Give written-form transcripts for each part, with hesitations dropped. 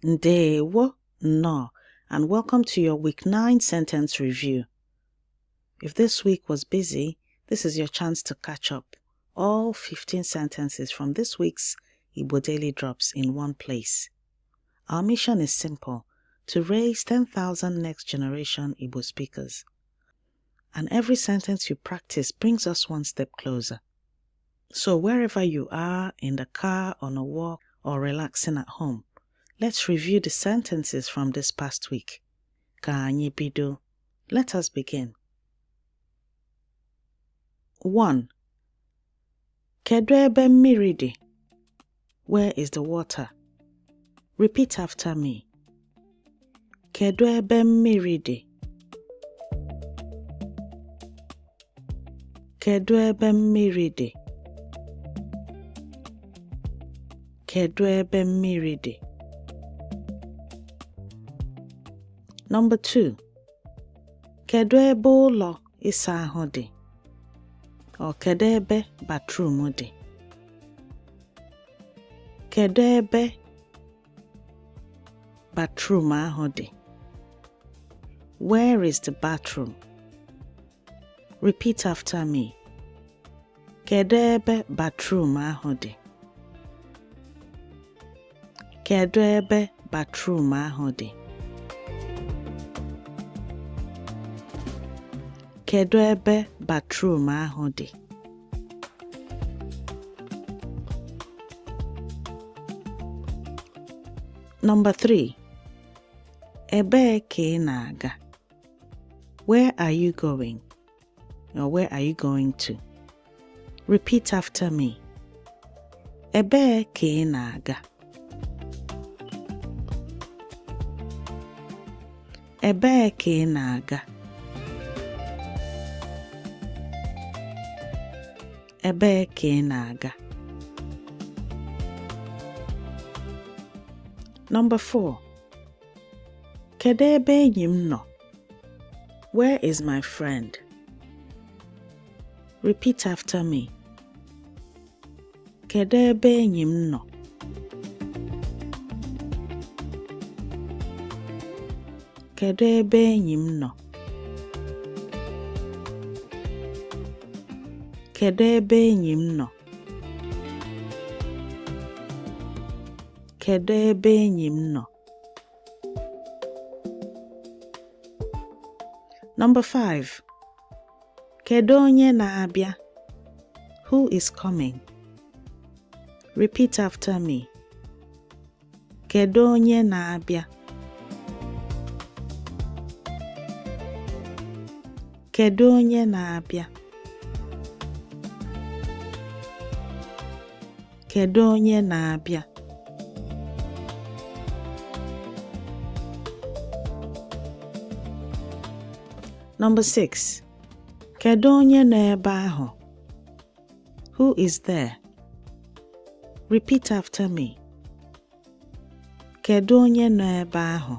Ndewo, no, and welcome to your Week 9 sentence review. If this week was busy, this is your chance to catch up. All 15 sentences from this week's Igbo Daily Drops in one place. Our mission is simple, to raise 10,000 next generation Igbo speakers. And every sentence you practice brings us one step closer. So wherever you are, in the car, on a walk, or relaxing at home, let's review the sentences from this past week. Ka anyị bido. Let us begin. 1. Kedu ebe mmiri dị? Where is the water? Repeat after me. Kedu ebe mmiri dị? Kedu ebe mmiri dị? Kedu ebe mmiri dị? Number 2. Kedu ebe ụlọ ịsa ahụ dị? Or kedu ebe bathroom dị? Kedu ebe bathroom ahụ dị? Where is the bathroom? Repeat after me. Kedu ebe bathroom ahụ dị? Kedu ebe bathroom ahụ dị? Kedu ebe bathroom ahụ dị? Number 3. Ebee ka ị na-aga? Where are you going? Or where are you going to? Repeat after me. Ebee ka ị na-aga? Ebee ka ị na-aga? Ebee ka ị na-aga? Number 4. Kedu ebe enyi m nọ? Where is my friend? Repeat after me. Kedu ebe enyi m nọ? Kedu ebe enyi m nọ? Kedu ebe enyi m nọ? Kedu ebe enyi m nọ? Number 5. Kedu onye na-abịa? Who is coming? Repeat after me. Kedu onye na-abịa? Kedu onye na-abịa? Kedu onye na-abịa? Number 6. Kedu onye nọ ebe ahụ? Who is there? Repeat after me. Kedu onye nọ ebe ahụ?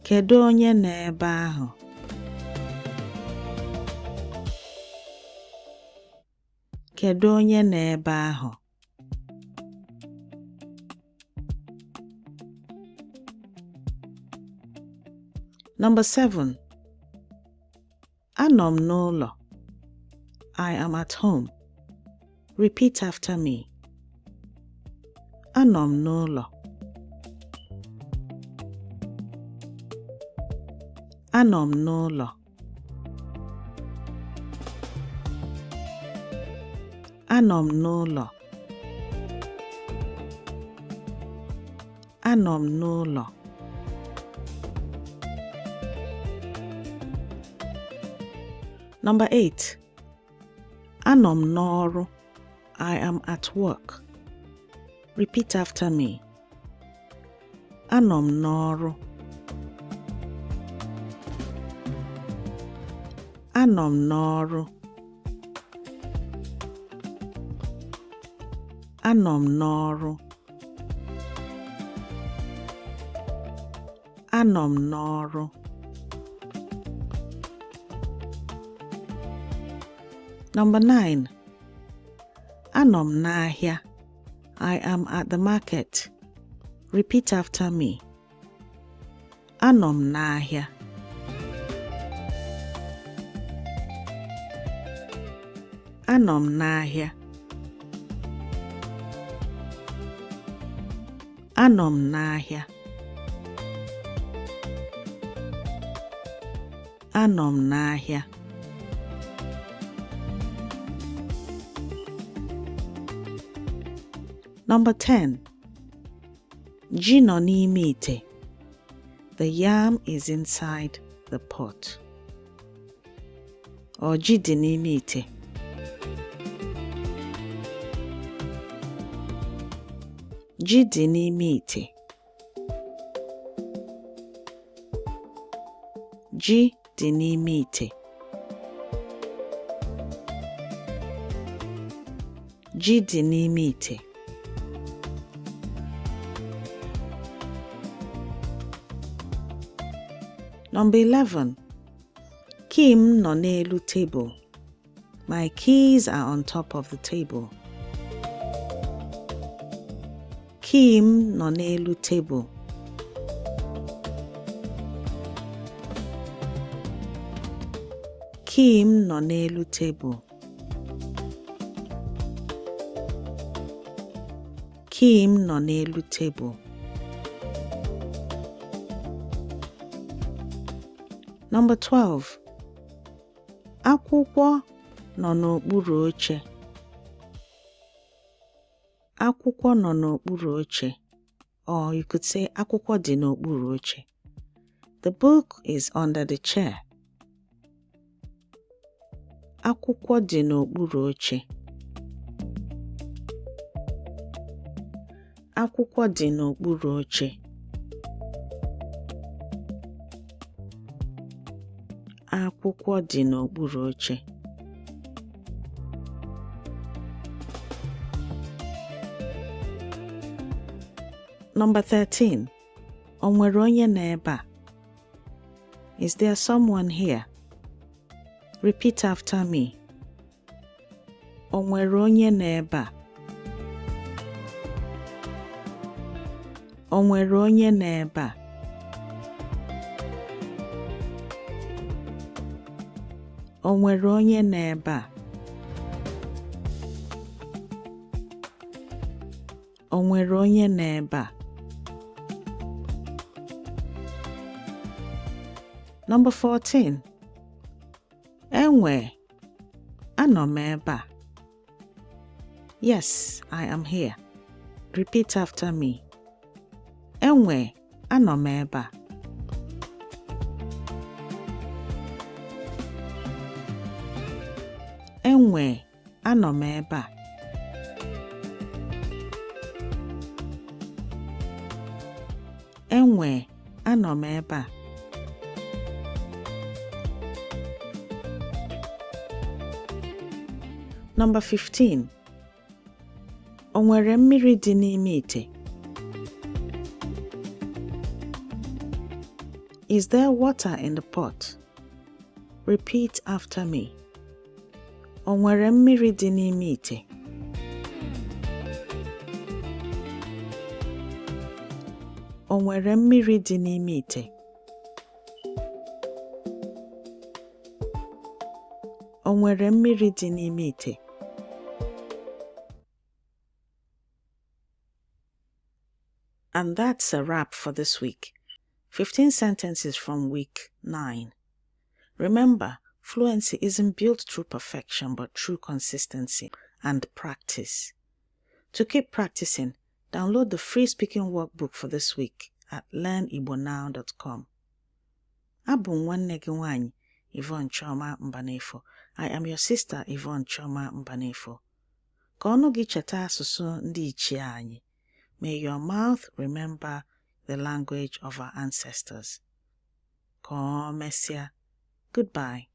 Kedu onye nọ ebe ahụ? Kedu onye nọ ebe ahụ? Number 7. Anọ m n'ụlọ. I am at home. Repeat after me. Anọ m n'ụlọ. Anọ m n'ụlọ. Anọ m n'ụlọ. Anọ m n'ụlọ. Number 8. Anọ m n'ọrụ. I am at work. Repeat after me. Anọ m n'ọrụ. Anọ m n'ọrụ. Anọ m n'ọrụ. Anọ m n'ọrụ. Number 9. Anọ m n'ahịa. I am at the market. Repeat after me. Anọ m n'ahịa. Anọ m n'ahịa. Anọ m n'ahịa. Anọ m n'ahịa. Number 10. Ji nọ n'ime ite. The yam is inside the pot. Or ji dị n'ime ite. Ji dị n'ime ite. Ji dị n'ime ite. Ji dị n'ime ite. Number 11. Kim nọ n'elu table. My keys are on top of the table. Kim nọ n'elu table. Kim nọ n'elu table. Kim nọ n'elu table. Number 12. Akwụkwọ nọ n'okpuru oche. Akwụkwọ nọ n'okpuru oche. Or you could say akwụkwọ dị n'okpuru oche. The book is under the chair. Akwụkwọ dị n'okpuru oche. Akwụkwọ dị n'okpuru oche. Akwụkwọ dị n'okpuru oche. Number 13. O nwere onye nọ ebe a? Is there someone here? Repeat after me. O nwere onye nọ ebe a? O nwere onye nọ ebe a? O nwere onye nọ ebe a? O nwere onye nọ ebe a? Number 14. Enwe. Anọ m ebe a. Yes, I am here. Repeat after me. Enwe. Anọ m ebe a. Enwe. Anọ m ebe a. Enwe. Anọ m ebe a. Number 15. O nwere mmiri dị n'ime ite? Is there water in the pot? Repeat after me. O nwere mmiri dị n'ime ite? O nwere mmiri dị n'ime ite? O nwere mmiri dị n'ime ite? And that's a wrap for this week. 15 sentences from week 9. Remember, fluency isn't built through perfection but through consistency and practice. To keep practicing, download the free speaking workbook for this week at learnigbonow.com. Abụ m nwanne gị nwanyị, Yvonne Chioma Mbanefo. I am your sister, Yvonne Chioma Mbanefo. Ka ọnụ gị cheta asụsụ ndị ichie anyị. May your mouth remember the language of our ancestors. Ka o mesịa. Goodbye.